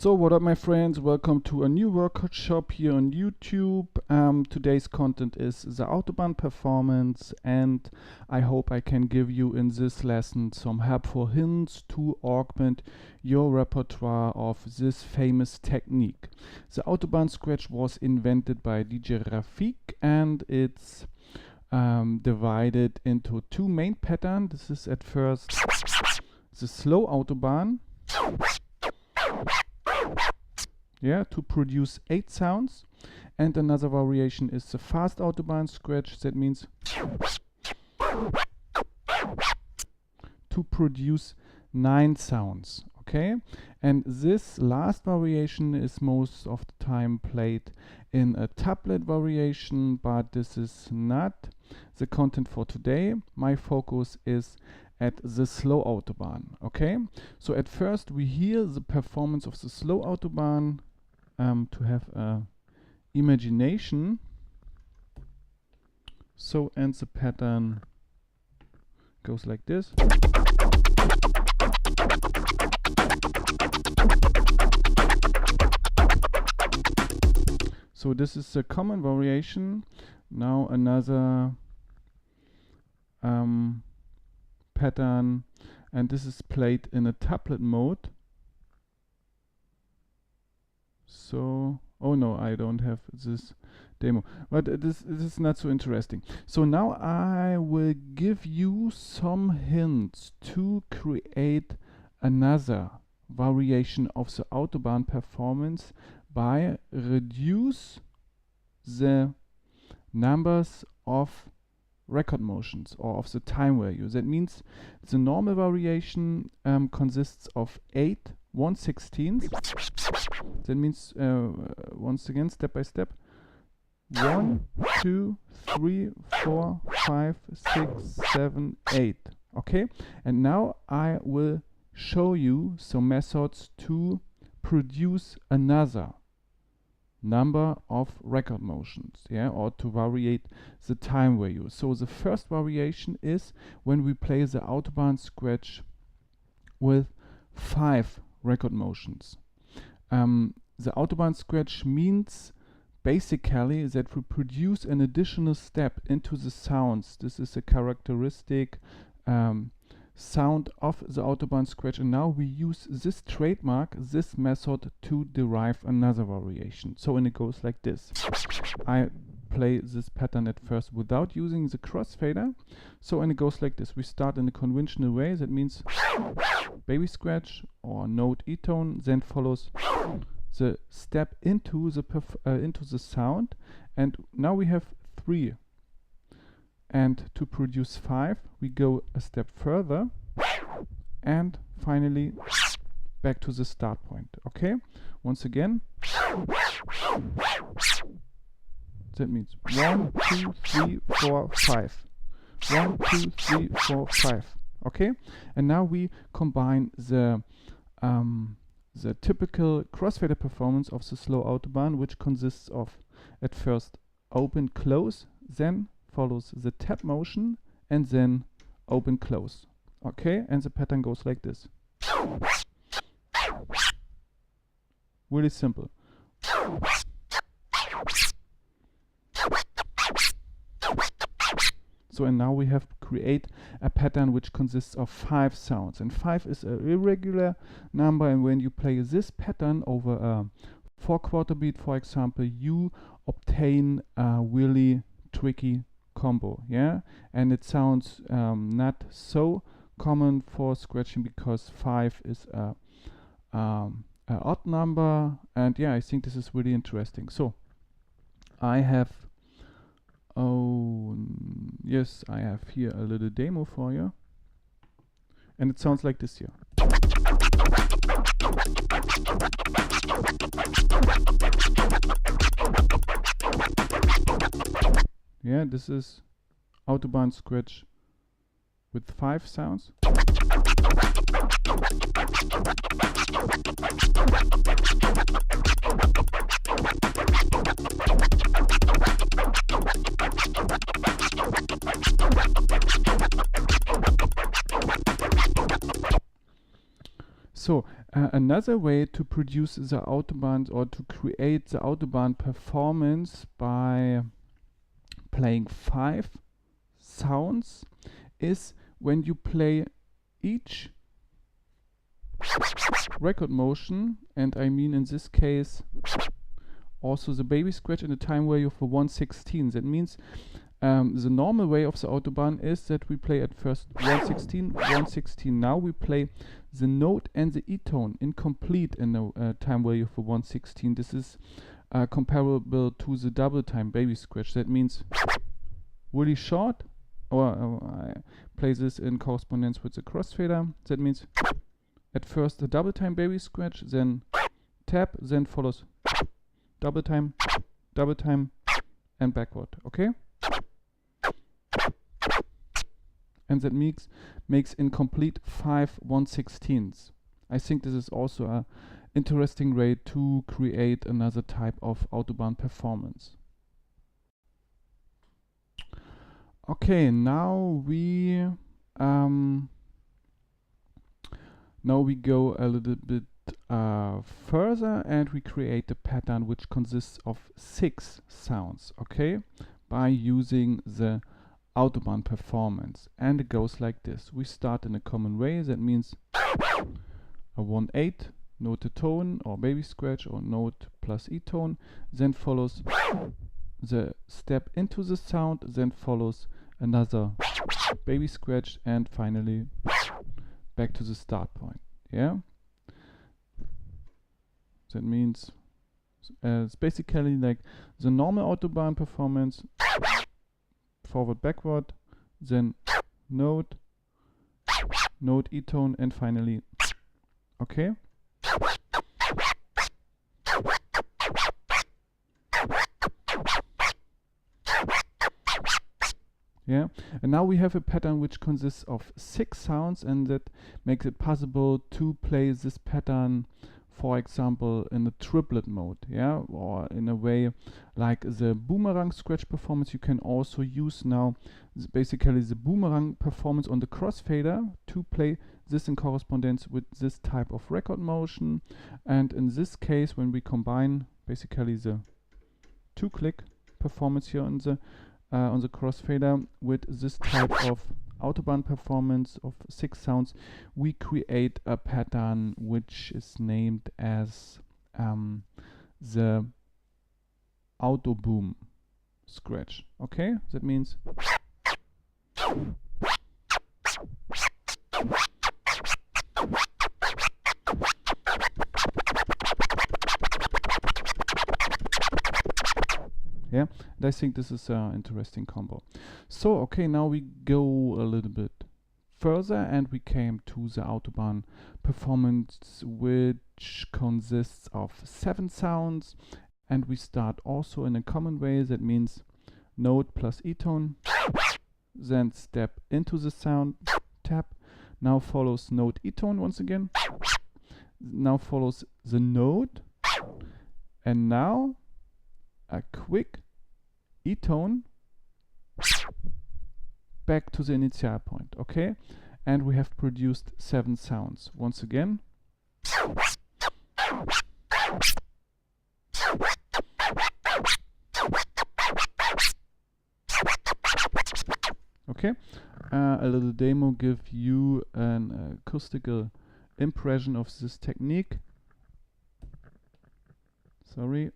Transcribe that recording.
So what up my friends, welcome to a new workshop here on YouTube. Today's content is the Autobahn performance, and I hope I can give you in this lesson some helpful hints to augment your repertoire of this famous technique. The Autobahn scratch was invented by DJ Rafik, and it's divided into two main patterns. This is at first the slow Autobahn, to produce 8 sounds, and another variation is the fast Autobahn scratch. That means to produce 9 sounds. Okay, and this last variation is most of the time played in a tablet variation, but this is not the content for today. My focus is at the slow Autobahn. Okay, so at first we hear the performance of the slow Autobahn to have a imagination. So, and the pattern goes like this. So this is a common variation. Now another pattern, and this is played in a tablet mode. So, oh no, I don't have this demo, but this is not so interesting. So now I will give you some hints to create another variation of the Autobahn performance by reduce the numbers of record motions or of the time value. That means the normal variation consists of 8 1/16. That means once again, step by step, 1, 2, 3, 4, 5, 6, 7, 8. Okay, and now I will show you some methods to produce another number of record motions, or to variate the time value. So the first variation is when we play the Autobahn scratch with 5 record motions. The Autobahn scratch means basically that we produce an additional step into the sounds. This is a characteristic sound of the Autobahn scratch, and now we use this trademark, this method, to derive another variation. So, and it goes like this. I play this pattern at first without using the crossfader. So, and it goes like this. We start in a conventional way. That means baby scratch or note E tone, then follows the step into the sound, and now we have 3. And to produce 5, we go a step further, and finally back to the start point. Okay, once again, that means 1, 2, 3, 4, 5. 1, 2, 3, 4, 5. Okay, and now we combine the typical crossfader performance of the slow Autobahn, which consists of at first open close, then follows the tap motion, and then open close. Okay, and the pattern goes like this. Really simple. So, and now we have create a pattern which consists of 5 sounds, and 5 is an irregular number, and when you play this pattern over a 4/4 beat, for example, you obtain a really tricky combo, and it sounds not so common for scratching because 5 is a odd number, and I think this is really interesting. So I have I have here a little demo for you, and it sounds like this here. This is Autobahn scratch with 5 sounds. So Another way to produce the Autobahn or to create the Autobahn performance by playing 5 sounds is when you play each record motion, and I mean in this case also the baby scratch in a time value for 1/16. That means the normal way of the Autobahn is that we play at first 1/16, 1/16. Now we play the note and the E-tone incomplete in a time value for 1/16. This is comparable to the double time baby scratch. That means really short, or I play this in correspondence with the crossfader. That means at first the double time baby scratch, then tap, then follows double time, and backward. Okay? And that makes incomplete 5 1/16. I think this is also a interesting way to create another type of Autobahn performance. Okay, now we go a little bit further, and we create a pattern which consists of 6 sounds, okay, by using the Autobahn performance. And it goes like this. We start in a common way. That means a 1/8 note tone or baby scratch or note plus E-tone, then follows the step into the sound, then follows another baby scratch, and finally back to the start point. Yeah, that means it's basically like the normal Autobahn performance: forward, backward, then note, E-tone, and finally, okay. Yeah, and now we have a pattern which consists of 6 sounds, and that makes it possible to play this pattern, for example, in a triplet mode, yeah, or in a way like the boomerang scratch performance. You can also use now basically the boomerang performance on the crossfader to play this in correspondence with this type of record motion. And in this case, when we combine basically the 2-click performance here on the crossfader with this type of Autobahn performance of 6 sounds, we create a pattern which is named as the Autoboom scratch. Okay, that means yeah, and I think this is an interesting combo. So okay, now we go a little bit further, and we came to the Autobahn performance, which consists of 7 sounds, and we start also in a common way. That means note plus E-tone, then step into the sound, tap, now follows note E-tone once again, now follows the note, and now a quick E-tone back to the initial point, okay? And we have produced 7 sounds. Once again. Okay, a little demo give you an acoustical impression of this technique. Sorry.